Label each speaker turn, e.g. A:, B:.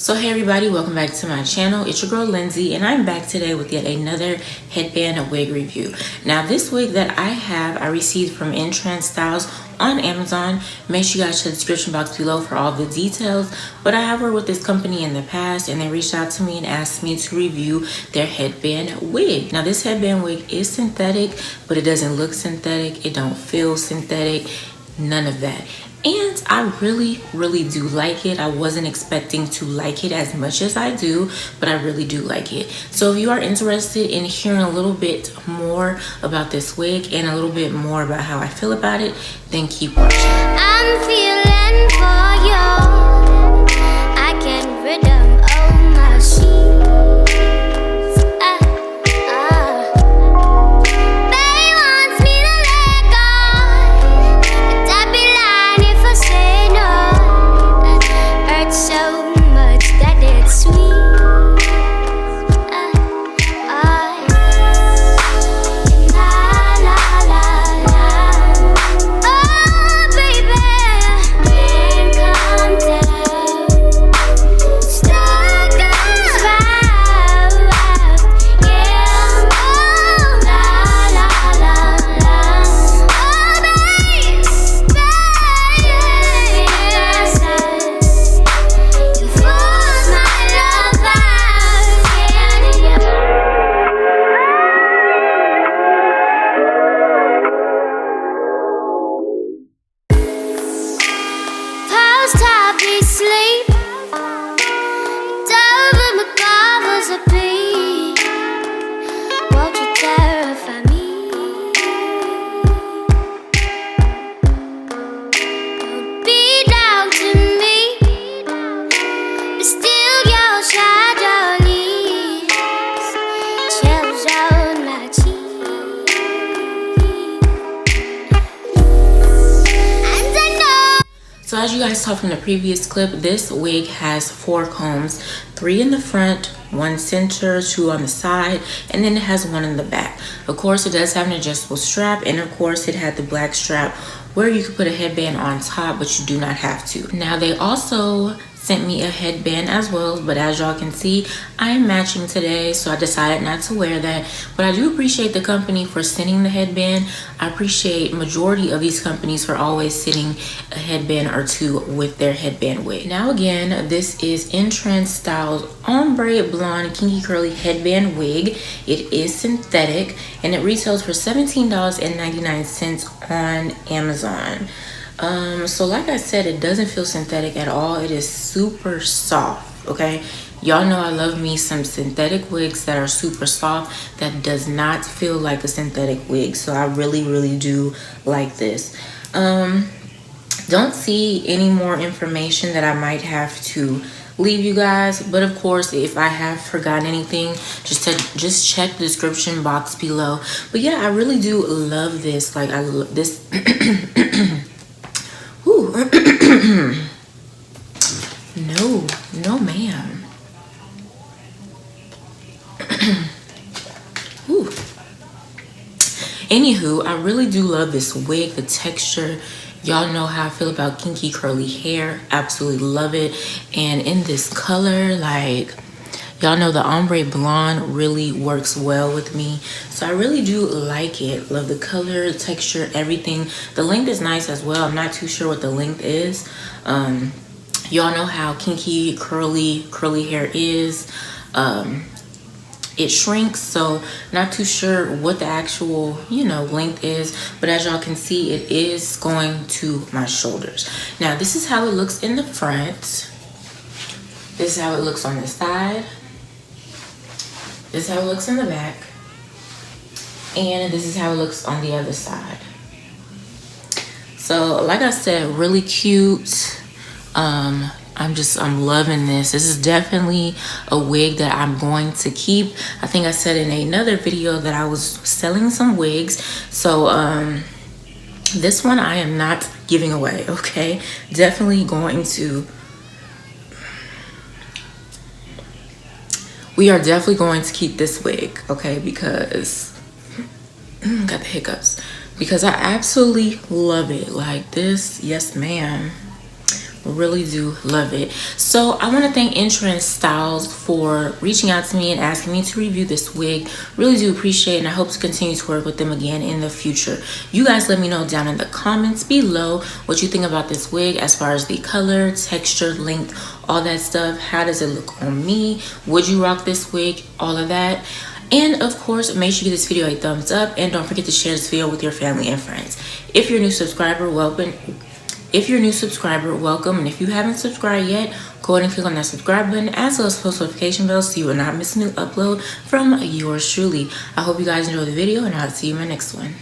A: So hey everybody, welcome back to my channel. It's your girl Lindsay, and I'm back today with yet another headband wig review. Now this wig that I have, I received from Entrance Styles on Amazon. Make sure you guys check the description box below for all the details. But I have worked with this company in the past, and they reached out to me and asked me to review their headband wig. Now this headband wig is synthetic, but it doesn't look synthetic. It don't feel synthetic, none of that. And I really do like it. I wasn't expecting to like it as much as I do, but I really do like it. So if you are interested in hearing a little bit more about this wig and a little bit more about how I feel about it, then keep watching.
B: I'm feeling for you. I can rhythm all my sheets. Sleep, diving my covers a beat. Won't you terrify me? Don't be down to me, but still your shadow leaves chills on my cheek. And I know.
A: So as you guys saw from the previous clip, this wig has 4 combs, 3 in the front, 1 center, 2 on the side, and then it has 1 in the back. Of course, it does have an adjustable strap, and of course it had the black strap where you could put a headband on top, but you do not have to. Now they also sent me a headband as well, but as y'all can see, I am matching today, so I decided not to wear that. But I do appreciate the company for sending the headband. I appreciate majority of these companies for always sending a headband or 2 with their headband wig. Now again, this is Entrance Styles Ombre Blonde Kinky Curly Headband Wig. It is synthetic, and it retails for $17.99 on Amazon. So like I said, it doesn't feel synthetic at all. It is super soft, okay? Y'all know I love me some synthetic wigs that are super soft, that does not feel like a synthetic wig. So I really do like this. Don't see any more information that I might have to leave you guys, but of course if I have forgotten anything, just check the description box below. But yeah, I really do love this. Like I love this. Ooh. no ma'am. Ooh. Anywho, I really do love this wig, the texture. Y'all know how I feel about kinky curly hair. Absolutely love it. And in this color, like, y'all know the ombre blonde really works well with me. So I really do like it. Love the color, texture, everything. The length is nice as well. I'm not too sure what the length is. Y'all know how kinky curly hair is. It shrinks, so not too sure what the actual, length is, but as y'all can see, it is going to my shoulders. Now this is how it looks in the front. This is how it looks on the side. This is how it looks in the back, and this is how it looks on the other side. So like I said, really cute. I'm loving this. This is definitely a wig that I'm going to keep. I think I said in another video that I was selling some wigs. So this one I am not giving away, okay? Definitely going to, we are definitely going to keep this wig, okay? Because got the hiccups. Because I absolutely love it. Like this, yes ma'am. Really do love it. So I want to thank Entrance Styles for reaching out to me and asking me to review this wig. Really do appreciate it, and I hope to continue to work with them again in the future. You guys let me know down in the comments below what you think about this wig as far as the color, texture, length, all that stuff. How does it look on me? Would you rock this wig? All of that. And of course, make sure you give this video a thumbs up, and don't forget to share this video with your family and friends. If you're a new subscriber, welcome. And if you haven't subscribed yet, go ahead and click on that subscribe button as well as post notification bell so you will not miss a new upload from yours truly. I hope you guys enjoy the video, and I'll see you in my next one.